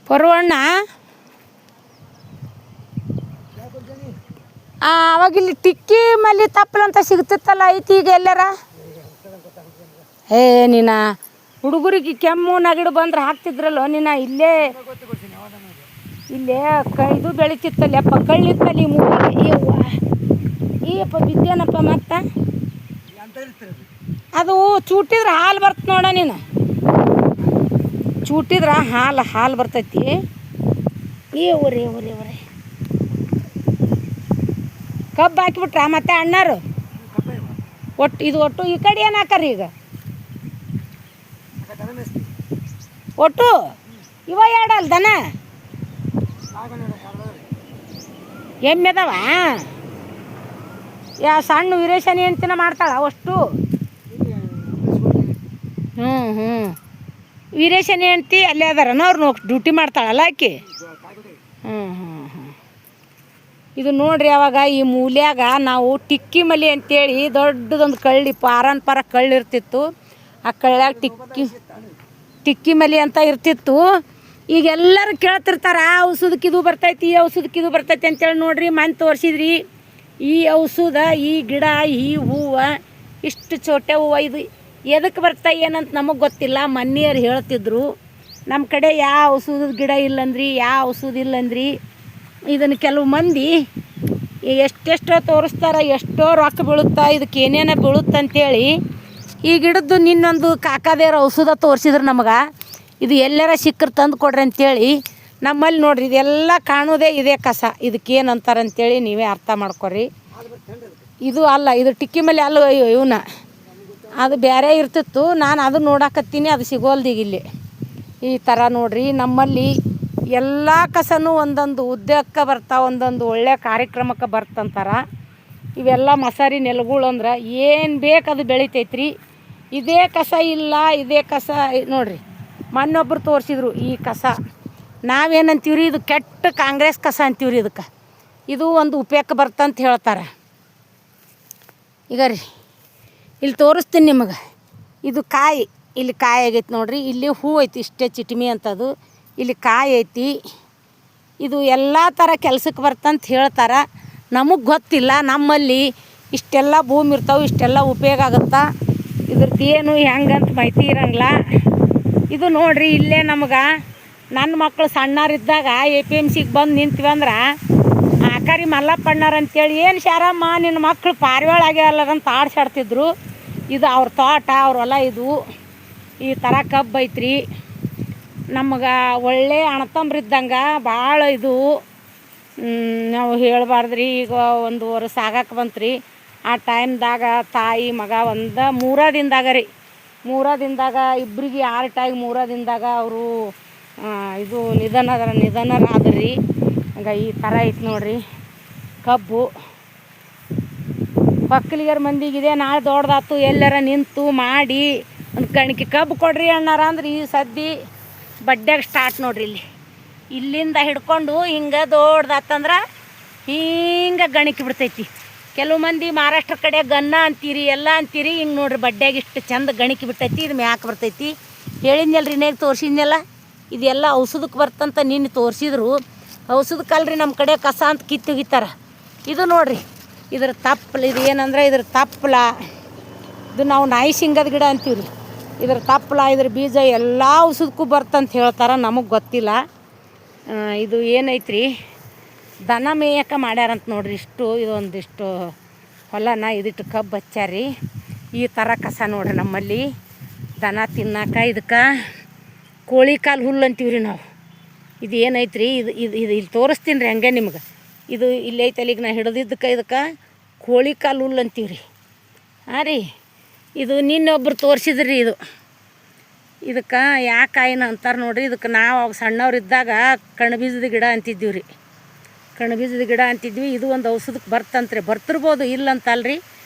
ಪರ್ವಣ್ಣ ಅವಾಗಿಲ್ಲಿ ಟಿಕ್ಕಿ ಮಲ್ಲಿ ತಪ್ಪಲಂತ ಸಿಗ್ತಿತ್ತಲ್ಲ ಐತಿ ಈಗ ಎಲ್ಲರ? ನೀನ ಹುಡುಗರಿಗೆ ಕೆಮ್ಮು ನಗಡು ಬಂದ್ರೆ ಹಾಕ್ತಿದ್ರಲ್ಲೋ ನೀನ ಇಲ್ಲೇ ಇದು ಬೆಳಿತಿತ್ತಲ್ಲಪ್ಪ ಕಳ್ಳಿತ್ತಲ್ಲಿ ಈಯಪ್ಪ ಬಿದ್ದೇನಪ್ಪ ಮತ್ತ ಅದು ಚೂಟಿದ್ರೆ ಹಾಲು ಬರ್ತ ನೋಡ ನೀನು ಚೂಟಿದ್ರೆ ಹಾಲು ಬರ್ತೈತಿ ಊರೇ ಕಬ್ಬು ಹಾಕಿಬಿಟ್ರ ಮತ್ತೆ ಅಣ್ಣಾರು ಒಟ್ಟು ಈ ಕಡೆ ಏನು ಹಾಕಾರಿ ಈಗ ಒಟ್ಟು ಇವ ಎರಡಲ್ಲ ದನ ಎಮ್ಮೆದವ ಸಣ್ಣ ವೀರೇಶನಿ ಹೆಂಡ್ತಿನ ಮಾಡ್ತಾಳ ಅಷ್ಟು ವೀರೇಶನಿ ಹೆಂಡ್ತಿ ಅಲ್ಲೇ ಅದಾರನ ಅವ್ರು ಡ್ಯೂಟಿ ಮಾಡ್ತಾಳಲ್ಲ ಆಕಿ ಇದು ನೋಡ್ರಿ ಅವಾಗ ಈ ಮೂಲ್ಯಾಗ ನಾವು ಟಿಕ್ಕಿ ಮಲಿ ಅಂತೇಳಿ ದೊಡ್ಡದೊಂದು ಕಳ್ಳಿ ಪಾರ ಕಳ್ಳಿರ್ತಿತ್ತು ಆ ಕಳ್ಳ್ಯಾಗ ಟಿಕ್ಕಿ ಮಲಿ ಅಂತ ಇರ್ತಿತ್ತು. ಈಗ ಎಲ್ಲರೂ ಕೇಳ್ತಿರ್ತಾರೆ ಆ ಔಷಧಕ್ಕೆ ಇದು ಬರ್ತೈತಿ ಈ ಔಷಧಕ್ಕೆ ಇದು ಬರ್ತೈತಿ ಅಂತೇಳಿ ನೋಡ್ರಿ ಮನೆ ತೋರಿಸಿದ್ರಿ. ಈ ಔಷಧ ಈ ಗಿಡ ಈ ಹೂವು ಇಷ್ಟು ಚೋಟೆ ಹೂವು ಇದು ಎದಕ್ಕೆ ಬರ್ತಾ ಏನಂತ ನಮಗೆ ಗೊತ್ತಿಲ್ಲ. ಮನೆಯವ್ರು ಹೇಳ್ತಿದ್ರು ನಮ್ಮ ಕಡೆ ಯಾವ ಔಷಧದ ಗಿಡ ಇಲ್ಲಂದ್ರಿ ಯಾವ ಔಷಧ ಇಲ್ಲಂದ್ರಿ. ಇದನ್ನು ಕೆಲವು ಮಂದಿ ಎಷ್ಟೆಷ್ಟೋ ತೋರಿಸ್ತಾರೆ ಎಷ್ಟೋ ರೊಕ್ಕ ಬೀಳುತ್ತಾ ಇದಕ್ಕೆ ಏನೇನೋ ಬೀಳುತ್ತಂತೇಳಿ ಈ ಗಿಡದ್ದು ನಿನ್ನೊಂದು ಕಾಕಾದೇವ್ರ ಔಷಧ ತೋರಿಸಿದ್ರು ನಮಗೆ. ಇದು ಎಲ್ಲರ ಸಿಕ್ಕರು ತಂದು ಕೊಡ್ರಿ ಅಂತೇಳಿ ನಮ್ಮಲ್ಲಿ ನೋಡ್ರಿ ಇದೆಲ್ಲ ಕಾಣೋದೇ ಇದೇ ಕಸ. ಇದಕ್ಕೇನು ಅಂತಾರಂತೇಳಿ ನೀವೇ ಅರ್ಥ ಮಾಡ್ಕೊರಿ. ಇದು ಅಲ್ಲ ಇದು ಟಿಕ್ಕಿ ಮೇಲೆ ಅಲ್ಲ ಇವನ್ನ ಅದು ಬೇರೆ ಇರ್ತಿತ್ತು. ನಾನು ಅದು ನೋಡಾಕತ್ತೀನಿ ಅದು ಸಿಗೋಲ್ದೀಗ ಇಲ್ಲಿ ಈ ಥರ ನೋಡ್ರಿ. ನಮ್ಮಲ್ಲಿ ಎಲ್ಲ ಕಸನೂ ಒಂದೊಂದು ಉದ್ಯೋಗಕ್ಕೆ ಬರ್ತಾವೆ ಒಂದೊಂದು ಒಳ್ಳೆಯ ಕಾರ್ಯಕ್ರಮಕ್ಕೆ ಬರ್ತಂತಾರೆ. ಇವೆಲ್ಲ ಮಸಾರಿ ನೆಲಗಳು ಅಂದ್ರೆ ಏನು ಬೇಕು ಅದು ಬೆಳಿತೈತ್ರಿ. ಇದೇ ಕಸ ಇಲ್ಲ ಇದೇ ಕಸ ನೋಡ್ರಿ ಮೊನ್ನೊಬ್ಬರು ತೋರಿಸಿದ್ರು ಈ ಕಸ ನಾವೇನಂತೀವ್ರಿ ಇದು ಕೆಟ್ಟ ಕಾಂಗ್ರೆಸ್ ಕಸ ಅಂತೀವ್ರಿ. ಇದಕ್ಕೆ ಇದು ಒಂದು ಉಪಯೋಗಕ್ಕೆ ಬರ್ತಂತ ಹೇಳ್ತಾರೆ. ಈಗ ರೀ ಇಲ್ಲಿ ತೋರಿಸ್ತೀನಿ ನಿಮಗೆ. ಇದು ಕಾಯಿ ಇಲ್ಲಿ ಕಾಯಿ ಆಗೈತಿ ನೋಡ್ರಿ. ಇಲ್ಲಿ ಹೂ ಐತಿ ಇಷ್ಟೇ ಚಿಟ್ಮಿ ಅಂತದು. ಇಲ್ಲಿ ಕಾಯಿ ಐತಿ. ಇದು ಎಲ್ಲ ಥರ ಕೆಲ್ಸಕ್ಕೆ ಬರ್ತಂತ ಹೇಳ್ತಾರೆ. ನಮಗೆ ಗೊತ್ತಿಲ್ಲ. ನಮ್ಮಲ್ಲಿ ಇಷ್ಟೆಲ್ಲ ಭೂಮಿ ಇರ್ತಾವೆ ಇಷ್ಟೆಲ್ಲ ಉಪಯೋಗ ಆಗುತ್ತಾ ಇದ್ರದ್ದು ಏನು ಹೆಂಗಂತ ಮಾಹಿತಿ ಇರಂಗಿಲ್ಲ. ಇದು ನೋಡ್ರಿ ಇಲ್ಲೇ ನಮಗೆ ನನ್ನ ಮಕ್ಕಳು ಸಣ್ಣರಿದ್ದಾಗ APMCಗೆ ಬಂದು ನಿಂತೀವಿ ಅಂದ್ರೆ ಆಕಾರಿ ಮಲ್ಲಪ್ಪಣ್ಣಾರ ಅಂತೇಳಿ ಏನು ಶಾರಮ್ಮ ನಿನ್ನ ಮಕ್ಕಳು ಪಾರಿವಾಳ ಆಗ್ಯಾವಲ್ಲದಂತ ಆಡ್ಸಾಡ್ತಿದ್ರು. ಇದು ಅವ್ರ ತೋಟ ಅವ್ರ ಹೊಲ. ಇದು ಈ ಥರ ಕಬ್ಬು ಐತ್ರಿ. ನಮಗೆ ಒಳ್ಳೆ ಅಣ್ಣತಂಬ್ರಿದ್ದಂಗೆ ಭಾಳ ಇದು ನಾವು ಹೇಳ್ಬಾರ್ದ್ರಿ. ಈಗ ಒಂದು ವರ್ಷ ಆಗಕ್ಕೆ ಬಂತ್ರಿ. ಆ ಟೈಮ್ದಾಗ ತಾಯಿ ಮಗ ಒಂದು 3 ದಿನದಾಗ ರೀ 3 ದಿನದಾಗ ಇಬ್ಬರಿಗೆ ಆರ್ಟಾಗಿ 3 ದಿನದಾಗ ಅವರು ಇದು ನಿಧನರಾದ್ರಿ. ಹಂಗೆ ಈ ಥರ ಐತೆ ನೋಡ್ರಿ ಕಬ್ಬು. ಪಕ್ಕಲಿಗರ ಮಂದಿಗಿದೆ ನಾಳೆ ದೊಡ್ಡದಾತು ಎಲ್ಲರ ನಿಂತು ಮಾಡಿ ಒಂದು ಕಣಿಕೆ ಕಬ್ಬು ಕೊಡ್ರಿ ಅಣ್ಣಾರ ಅಂದ್ರೆ ಈ ಸದ್ದಿ ಬಡ್ಡ್ಯಾಗ ಸ್ಟಾರ್ಟ್ ನೋಡ್ರಿ. ಇಲ್ಲಿಂದ ಹಿಡ್ಕೊಂಡು ಹಿಂಗೆ ದೊಡ್ಡದಾತಂದ್ರೆ ಹಿಂಗೆ ಗಣಿಕೆ ಬಿಡ್ತೈತಿ. ಕೆಲವು ಮಂದಿ ಮಹಾರಾಷ್ಟ್ರ ಕಡೆ ಗನ್ನ ಅಂತೀರಿ ಎಲ್ಲ ಅಂತೀರಿ. ಹಿಂಗೆ ನೋಡ್ರಿ ಬಡ್ಡ್ಯಾಗ ಇಷ್ಟು ಚಂದ ಗಣಿಕೆ ಬಿಟ್ಟೈತಿ. ಇದು ಮ್ಯಾಕೆ ಬರ್ತೈತಿ. ಹೇಳಿದ್ನಲ್ರಿ ನೇಗ ತೋರಿಸಿದ್ನೆಲ್ಲ ಇದೆಲ್ಲ ಔಷಧಕ್ಕೆ ಬರ್ತಂತ ನಿನ್ನೆ ತೋರಿಸಿದ್ರು. ಔಷಧಕ್ಕಲ್ರಿ ನಮ್ಮ ಕಡೆ ಕಸ ಅಂತ ಕಿತ್ತುಗಿತ್ತಾರ. ಇದು ನೋಡ್ರಿ ಇದ್ರ ತಪ್ಪಲ. ಇದು ಏನಂದ್ರೆ ಇದ್ರ ತಪ್ಪಲ ಇದು ನಾವು ನಾಯಿ ಶೇಂಗದ ಗಿಡ ಅಂತೀವ್ರಿ. ಇದ್ರ ತಪ್ಪಲ ಇದ್ರ ಬೀಜ ಎಲ್ಲ ಔಷಧಕ್ಕೂ ಬರ್ತಂತ ಹೇಳ್ತಾರೆ. ನಮಗೆ ಗೊತ್ತಿಲ್ಲ. ಇದು ಏನೈತ್ರಿ ದನ ಮೇಯಕ್ಕೆ ಮಾಡ್ಯಾರಂತ ನೋಡ್ರಿ. ಇದೊಂದಿಷ್ಟು ಹೊಲನ ಇದಿಟ್ಟು ಕಬ್ಬು ಹಚ್ಚಾರಿ. ಈ ಥರ ಕಸ ನೋಡ್ರಿ ನಮ್ಮಲ್ಲಿ ದನ ತಿನ್ನಾಕ. ಇದಕ್ಕೆ ಕೋಳಿ ಕಾಲು ಹುಲ್ಲು ಅಂತೀವ್ರಿ ನಾವು. ಇದು ಏನೈತ್ರಿ ಇದು ಇಲ್ಲಿ ತೋರಿಸ್ತೀನಿ ರೀ ಹಂಗೆ ನಿಮ್ಗೆ. ಇದು ಇಲ್ಲಿ ಐತಲ್ಲ ಈಗ ನಾ ಹಿಡಿದಿದ್ದಕ್ಕೆ ಇದಕ್ಕೆ ಕೋಳಿ ಕಾಲು ಹುಲ್ಲು ಅಂತೀವ್ರಿ. ಹಾಂ ರೀ ಇದು ನಿನ್ನೊಬ್ರು ತೋರಿಸಿದ್ರಿ. ಇದಕ್ಕೆ ಯಾಕೆ ಕಾಯಿನ ಅಂತಾರೆ ನೋಡ್ರಿ. ಇದಕ್ಕೆ ನಾವು ಅವಾಗ ಸಣ್ಣವ್ರಿದ್ದಾಗ ಕಣ್ಬೀಜದ ಗಿಡ ಅಂತಿದ್ದೀವಿ ರೀ. ಕಣ್ಬೀಜದ ಗಿಡ ಅಂತಿದ್ವಿ. ಇದು ಒಂದು ಔಷಧಕ್ಕೆ ಬರ್ತಂತ್ರಿ. ಬರ್ತಿರ್ಬೋದು ಇಲ್ಲಂತಲ್ರಿ.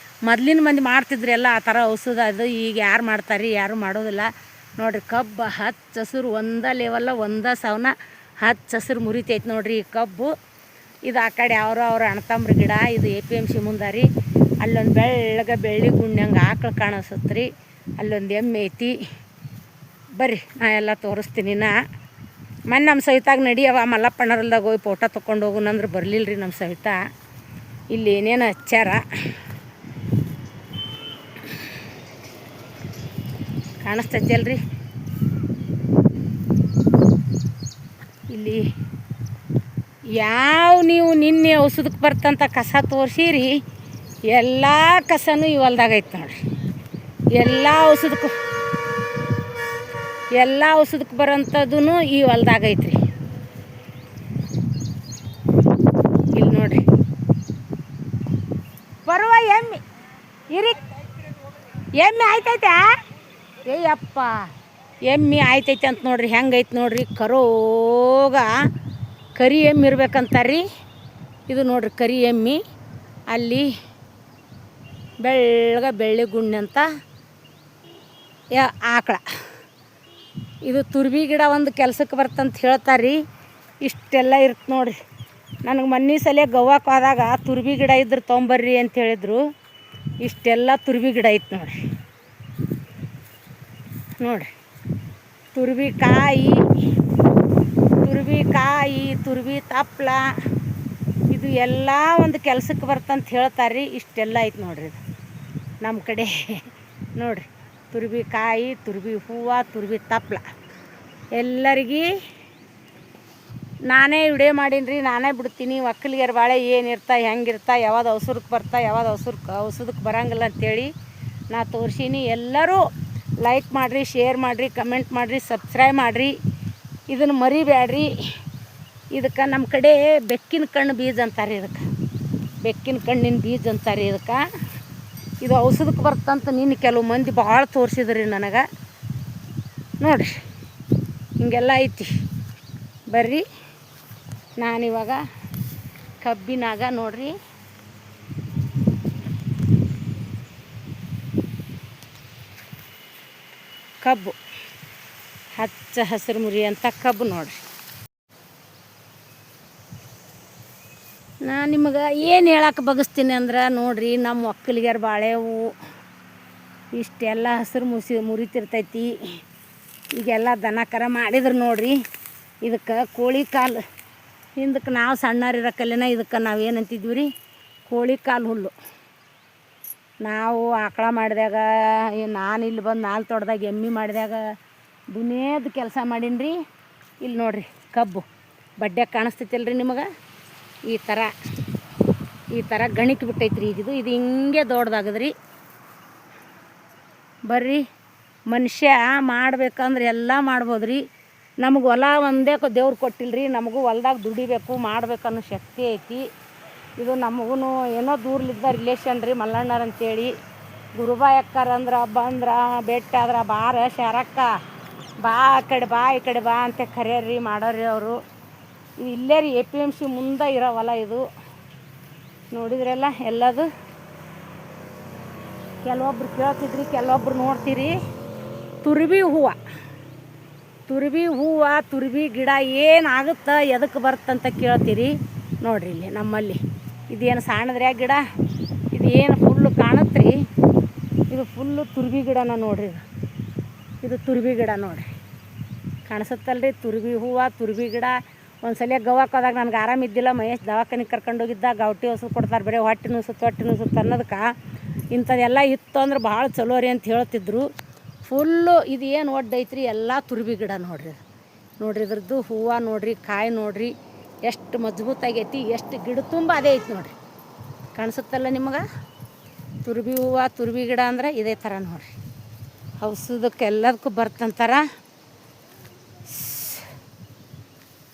ಮೊದ್ಲಿನ ಮಂದಿ ಮಾಡ್ತಿದ್ರಿ ಎಲ್ಲ ಆ ಥರ ಔಷಧ. ಅದು ಈಗ ಯಾರು ಮಾಡ್ತಾರೆ ಯಾರು ಮಾಡೋದಿಲ್ಲ ನೋಡ್ರಿ. ಕಬ್ಬು ಹಚ್ಚ ಹಸಿರು ಒಂದ ಲೆವಲ್ಲ ಒಂದ ಸವನ ಹಚ್ಚ ಹಸಿರು ಮುರಿತೈತೆ ನೋಡ್ರಿ ಈ ಕಬ್ಬು. ಇದು ಆ ಕಡೆ ಅವ್ರ ಅಣ್ಣತಂಬ್ರ ಗಿಡ. ಇದು APMC ಮುಂದಾರಿ. ಅಲ್ಲೊಂದು ಬೆಳ್ಳಿ ಗುಂಡ್ಯಂಗೆ ಆಕಳು ಕಾಣಿಸುತ್ತೆ. ಅಲ್ಲೊಂದು ಎಮ್ಮೆ ಐತಿ. ಬರ್ರಿ ನಾ ಎಲ್ಲ ತೋರಿಸ್ತೀನಿ. ಮೊನ್ನೆ ನಮ್ಮ ಸವಿತಾಗ ನಡಿಯವ ಮಲ್ಲಪ್ಪಣ್ಣರಲ್ದಾಗ ಹೋಗಿ ಫೋಟೋ ತೊಗೊಂಡು ಹೋಗುನಂದ್ರೆ ಬರಲಿಲ್ಲ ರೀ ನಮ್ಮ ಸವಿತಾ. ಇಲ್ಲಿ ಏನೇನು ಹಚ್ಚಾರ ಕಾಣಿಸ್ತೈತಲ್ರಿ. ಇಲ್ಲಿ ಯಾವ ನೀವು ನಿನ್ನೆ ಔಷಧಕ್ಕೆ ಬರ್ತಂಥ ಕಸ ತೋರಿಸಿರಿ, ಎಲ್ಲ ಕಸನೂ ಈ ಹೊಲ್ದಾಗ ಐತೆ ನೋಡ್ರಿ. ಎಲ್ಲ ಔಷಧಕ್ಕೆ ಬರೋಂಥದ್ದು ಈ ಹೊಲ್ದಾಗ ಐತ್ರಿ. ಇಲ್ಲಿ ನೋಡ್ರಿ ಬರುವ ಎಮ್ಮೆ ಎಮ್ಮೆ ಆಯ್ತೈತೆ. ಏಯಪ್ಪ ಎಮ್ಮೆ ಆಯ್ತೈತೆ ಅಂತ ನೋಡ್ರಿ. ಹೆಂಗೈತೆ ನೋಡ್ರಿ, ಕರೋಗ ಕರಿ ಎಮ್ಮೆ ಇರ್ಬೇಕಂತಾರ್ರಿ. ಇದು ನೋಡ್ರಿ ಕರಿ ಎಮ್ಮೆ. ಅಲ್ಲಿ ಬೆಳ್ಳಿ ಗುಣ್ಣೆ ಅಂತ ಆಕಳ. ಇದು ತುರ್ಬಿ ಗಿಡ ಒಂದು ಕೆಲ್ಸಕ್ಕೆ ಬರ್ತಂತ ಹೇಳ್ತಾರ್ರಿ. ಇಷ್ಟೆಲ್ಲ ಇರುತ್ತೆ ನೋಡ್ರಿ. ನನಗೆ ಮೊನ್ನೆ ಸಲ ಗೋವಾಕ್ಕೆ ಹೋದಾಗ ತುರ್ಬಿ ಗಿಡ ಇದ್ರೆ ತೊಗೊಂಬರ್ರಿ ಅಂತ ಹೇಳಿದ್ರು. ಇಷ್ಟೆಲ್ಲ ತುರ್ಬಿ ಗಿಡ ಐತೆ ನೋಡ್ರಿ. ನೋಡ್ರಿ ತುರ್ಬಿ ಕಾಯಿ, ತುರ್ಬಿ ತಪ್ಪಲ, ಇದು ಎಲ್ಲ ಒಂದು ಕೆಲ್ಸಕ್ಕೆ ಬರ್ತಂತ ಹೇಳ್ತಾರೆ ರೀ. ಇಷ್ಟೆಲ್ಲ ಐತೆ ನೋಡ್ರಿ. ಇದು ನಮ್ಮ ಕಡೆ ನೋಡ್ರಿ ತುರ್ಬಿ ಕಾಯಿ, ತುರ್ಬಿ ಹೂವು, ತುರ್ಬಿ ತಪ್ಪಲ. ಎಲ್ಲರಿಗೂ ನಾನೇ ವಿಡಿಯೋ ಮಾಡೀನಿ ರೀ. ನಾನೇ ಬಿಡ್ತೀನಿ ಒಕ್ಕಲಿಗರ ಬಾಳೆ ಏನಿರ್ತಾ, ಹೆಂಗಿರ್ತಾ, ಯಾವ್ದು ಔಷಧಕ್ಕೆ ಬರ್ತಾ, ಯಾವ್ದು ಔಷಧಕ್ಕೆ ಬರಂಗಿಲ್ಲ ಅಂಥೇಳಿ ನಾ ತೋರಿಸೀನಿ. ಎಲ್ಲರೂ ಲೈಕ್ ಮಾಡಿರಿ, ಶೇರ್ ಮಾಡಿರಿ, ಕಮೆಂಟ್ ಮಾಡಿರಿ, ಸಬ್ಸ್ಕ್ರೈಬ್ ಮಾಡಿರಿ. ಇದನ್ನು ಮರಿಬೇಡ್ರಿ. ಇದಕ್ಕೆ ನಮ್ಮ ಕಡೆ ಬೆಕ್ಕಿನ ಕಣ್ಣು ಬೀಜ ಅಂತಾರೆ. ಇದಕ್ಕೆ ಬೆಕ್ಕಿನ ಕಣ್ಣಿನ ಬೀಜ ಅಂತಾರೆ. ಇದು ಔಷಧಕ್ಕೆ ಬರ್ತಂತ ನಿನ್ನ ಕೆಲವು ಮಂದಿ ಭಾಳ ತೋರಿಸಿದ್ರಿ ನನಗೆ. ನೋಡಿರಿ ಹಿಂಗೆಲ್ಲ ಐತಿ. ಬರ್ರಿ ನಾನಿವಾಗ ಕಬ್ಬಿನಾಗ ನೋಡ್ರಿ ಕಬ್ಬು ಹಚ್ಚ ಹಸಿರು ಮುರಿ ಅಂತ ಕಬ್ಬು ನೋಡ್ರಿ. ನಾನು ನಿಮಗೆ ಏನು ಹೇಳಕ್ಕೆ ಬಗಸ್ತೀನಿ ಅಂದ್ರೆ ನೋಡ್ರಿ, ನಮ್ಮ ಒಕ್ಕಲಿಗರ ಬಾಳೆವು ಇಷ್ಟೆಲ್ಲ ಹಸಿರು ಮುರಿತಿರ್ತೈತಿ. ಈಗೆಲ್ಲ ದನ ಕರ ಮಾಡಿದ್ರು ನೋಡ್ರಿ. ಇದಕ್ಕೆ ಕೋಳಿ ಕಾಲು ಹಿಂದಕ್ಕೆ ನಾವು ಸಣ್ಣರಿರಕ್ಕಲ್ಲೇನ ಇದಕ್ಕೆ ನಾವು ಏನಂತಿದ್ವಿ ರೀ, ಕೋಳಿ ಕಾಲು ಹುಲ್ಲು. ನಾವು ಆಕಳ ಮಾಡಿದಾಗ, ನಾನು ಇಲ್ಲಿ ಬಂದು ನಾಲ್ ತೊಡ್ದಾಗ ಎಮ್ಮೆ ಮಾಡಿದಾಗ ದುನಿಯದ ಕೆಲಸ ಮಾಡೀನಿ ರೀ. ಇಲ್ಲಿ ನೋಡ್ರಿ ಕಬ್ಬು ಬಡ್ಡ್ಯಾಗ ಕಾಣಿಸ್ತೈತಲ್ರಿ ನಿಮಗೆ. ಈ ಥರ ಗಣಿಕೆ ಬಿಟ್ಟೈತ್ರಿ. ಇದು ಹಿಂಗೆ ದೊಡ್ಡದಾಗದ್ರಿ. ಬರ್ರಿ ಮನುಷ್ಯ ಮಾಡ್ಬೇಕಂದ್ರೆ ಎಲ್ಲ ಮಾಡ್ಬೋದು ರೀ. ನಮಗೆ ಹೊಲ ಒಂದೇ ದೇವ್ರು ಕೊಟ್ಟಿಲ್ಲ ರೀ. ನಮಗೂ ಹೊಲ್ದಾಗ ದುಡಿಬೇಕು, ಮಾಡ್ಬೇಕನ್ನೋ ಶಕ್ತಿ ಐತಿ. ಇದು ನಮಗೂ ಏನೋ ದೂರ್ಲಿದ್ದ ರಿಲೇಷನ್ ರೀ, ಮಲ್ಲಣ್ಣರು ಅಂತೇಳಿ. ಗುರುಬಾಯಿ ಅಕ್ಕಾರ ಅಂದ್ರೆ ಬಂದ್ರೆ ಭೇಟಿ ಆದ್ರೆ ಬಾರ ಶಾರಕ್ಕ ಬಾ ಈ ಕಡೆ ಬಾ ಅಂತ ಕರೆಯರಿ ಮಾಡೋರಿ ಅವರು. ಇದು ಇಲ್ಲೇ ರೀ APMC ಮುಂದೆ ಇರೋ ಹೊಲ ಇದು. ನೋಡಿದ್ರೆಲ್ಲ ಎಲ್ಲದು. ಕೆಲವೊಬ್ರು ಕೇಳ್ತಿದ್ರಿ, ಕೆಲವೊಬ್ರು ನೋಡ್ತೀರಿ. ತುರ್ಬಿ ಹೂವು ತುರ್ಬಿ ಗಿಡ ಏನಾಗುತ್ತೆ, ಎದಕ್ಕೆ ಬರ್ತಂತ ಕೇಳ್ತೀರಿ. ನೋಡ್ರಿ ಇಲ್ಲಿ ನಮ್ಮಲ್ಲಿ ಇದೇನು ಸಣ್ಣದ್ರ್ಯಾ ಗಿಡ, ಇದು ಏನು ಫುಲ್ಲು ಕಾಣತ್ರಿ. ಇದು ಫುಲ್ಲು ತುರ್ಬಿ ಗಿಡನ ನೋಡ್ರಿ. ಇದು ತುರ್ಬಿ ಗಿಡ ನೋಡ್ರಿ, ಕಾಣಿಸುತ್ತಲ್ರಿ ತುರ್ಬಿ ಹೂವು, ತುರ್ಬಿ ಗಿಡ. ಒಂದು ಸಲ ಗೋವಾಕ್ಕೆ ಹೋದಾಗ ನನಗೆ ಆರಾಮಿದ್ದಿಲ್ಲ. ಮಹೇಶ್ ದವಾಖಾನಿಗೆ ಕರ್ಕೊಂಡೋಗಿದ್ದ. ಗೌಟಿ ಔಷಧ ಕೊಡ್ತಾರೆ, ಬರೀ ಹೊಟ್ಟೆ ನುಸುತ್ತೆ ಅನ್ನೋದಕ್ಕೆ. ಇಂಥದ್ದೆಲ್ಲ ಇತ್ತು ಅಂದ್ರೆ ಭಾಳ ಚಲೋ ರೀ ಅಂತ ಹೇಳ್ತಿದ್ರು. ಫುಲ್ಲು ಇದು ಏನು ಒಡ್ಡೈತ್ರಿ, ಎಲ್ಲ ತುರ್ಬಿ ಗಿಡ ನೋಡ್ರಿ. ಇದ್ರದ್ದು ಹೂವು ನೋಡ್ರಿ, ಕಾಯಿ ನೋಡ್ರಿ ಎಷ್ಟು ಮಜಬೂತಾಗೈತಿ. ಎಷ್ಟು ಗಿಡ ತುಂಬ ಅದೇ ಐತಿ ನೋಡ್ರಿ. ಕಾಣಿಸುತ್ತಲ್ಲ ನಿಮಗೆ. ತುರ್ಬಿ ಹೂವು, ತುರ್ಬಿ ಗಿಡ ಅಂದ್ರೆ ಇದೇ ಥರ ನೋಡ್ರಿ. ಔಷಧಕ್ಕೆ ಎಲ್ಲದಕ್ಕೂ ಬರ್ತಂತಾರ.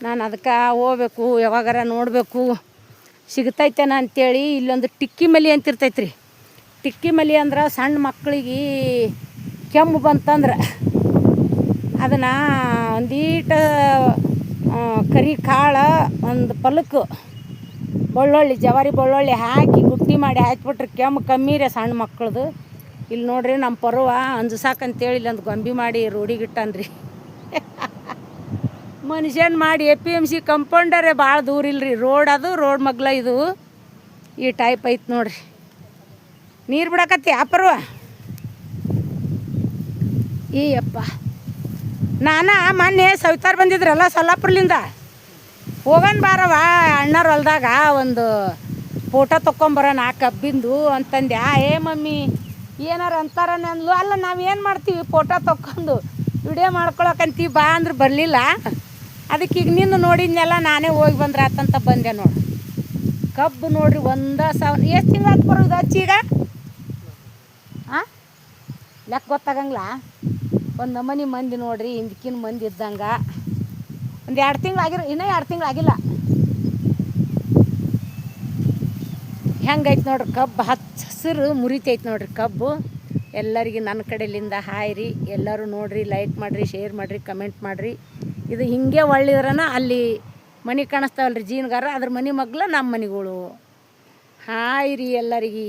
ನಾನು ಅದಕ್ಕೆ ಹೋಗ್ಬೇಕು, ಯಾವಾಗಾರ ನೋಡಬೇಕು ಸಿಗ್ತೈತೇನ ಅಂಥೇಳಿ. ಇಲ್ಲೊಂದು ಟಿಕ್ಕಿ ಮಲಿ ಅಂತಿರ್ತೈತ್ರಿ. ಟಿಕ್ಕಿ ಮಲಿ ಅಂದ್ರೆ ಸಣ್ಣ ಮಕ್ಕಳಿಗೆ ಕೆಮ್ಮು ಬಂತಂದ್ರೆ ಅದನ್ನು ಒಂದೀಟ ಕರಿ ಕಾಳು, ಒಂದು ಪಲಕ್ಕೆ ಬೆಳ್ಳುಳ್ಳಿ, ಜವಾರಿ ಬೆಳ್ಳುಳ್ಳಿ ಹಾಕಿ ಗುಟ್ಟಿ ಮಾಡಿ ಹಾಕಿಬಿಟ್ರೆ ಕೆಮ್ಮು ಕಮ್ಮಿ ರೀ ಸಣ್ಣ ಮಕ್ಕಳದು. ಇಲ್ಲಿ ನೋಡ್ರಿ ನಮ್ಮ ಪರ್ವ ಅಂಜಸಾಕಂತೇಳಿ ಇಲ್ಲೊಂದು ಗೊಂಬಿ ಮಾಡಿ ರೋಡಿಗಿಟ್ಟನ್ರಿ. ಮನುಷ್ಯನ ಮಾಡಿ APMC ಕಂಪೌಂಡರೇ ಭಾಳ ದೂರ ಇಲ್ರಿ. ರೋಡ್ ಮಗ್ಲ ಇದು ಈ ಟೈಪ್ ಐತೆ ನೋಡ್ರಿ. ನೀರು ಬಿಡಕತ್ತಿ ಅಪರ್ವ. ಏಯಪ್ಪ ಮೊನ್ನೆ ಸವಿತಾರ್ ಬಂದಿದ್ರಲ್ಲ ಸೊಲ್ಲಾಪುರ್ಲಿಂದ, ಹೋಗೋಣ ಬಾರವ ಅಣ್ಣರ ಹೊಲ್ದಾಗ ಒಂದು ಫೋಟೋ ತೊಗೊಂಬರೋಣ ಕಬ್ಬಿಂದು ಅಂತಂದ್ಯಾ. ಏ ಮಮ್ಮಿ ಏನಾರು ಅಂತಾರನ ಅಂದ್ಲು. ಅಲ್ಲ ನಾವೇನು ಮಾಡ್ತೀವಿ, ಫೋಟೋ ತೊಗೊಂಡು ವಿಡಿಯೋ ಮಾಡ್ಕೊಳಕಂತೀವಿ ಬಾ ಅಂದ್ರೆ ಬರಲಿಲ್ಲ. ಅದಕ್ಕೆ ಈಗ ನಿನ್ನ ನೋಡಿದ್ನೆಲ್ಲ ನಾನೇ ಹೋಗಿ ಬಂದ್ರೆ ಆತಂತ ಬಂದೆ ನೋಡು. ಕಬ್ಬು ನೋಡ್ರಿ 1,000 ಎಷ್ಟು ತಿಂಗಳು ಆತು ಬರೋದು ಹಚ್ಚೀಗ? ಹಾಂ ಲೆಕ್ಕ ಗೊತ್ತಾಗಂಗಿಲ್ಲ. ಒಂದು ನಮೂನಿ ಮಂದಿ ನೋಡ್ರಿ, ಹಿಂದಕ್ಕಿನ ಮಂದಿ ಇದ್ದಂಗೆ. ಒಂದು 2 ತಿಂಗಳು ಇನ್ನೂ 2 ತಿಂಗಳು ಆಗಿಲ್ಲ. ಹೆಂಗೈತೆ ನೋಡ್ರಿ ಕಬ್ಬು, ಹಸಿರು ಮುರಿತೈತೆ ನೋಡ್ರಿ ಕಬ್ಬು. ಎಲ್ಲರಿಗೆ ನನ್ನ ಕಡೆಯಿಂದ ಹಾಯ್ ರೀ. ಎಲ್ಲರೂ ನೋಡಿರಿ, ಲೈಕ್ ಮಾಡಿರಿ, ಶೇರ್ ಮಾಡಿರಿ, ಕಮೆಂಟ್ ಮಾಡಿರಿ. ಇದು ಹಿಂಗೆ ಒಳ್ಳಿದ್ರನ ಅಲ್ಲಿ ಮನೆ ಕಾಣಿಸ್ತಾವಲ್ರಿ ಜೀನ್ಗಾರ, ಅದ್ರ ಮನೆ ಮಗ್ಲ ನಮ್ಮ ಮನೆಗಳು. ಹಾಯ್ ರೀ ಎಲ್ಲರಿಗೆ.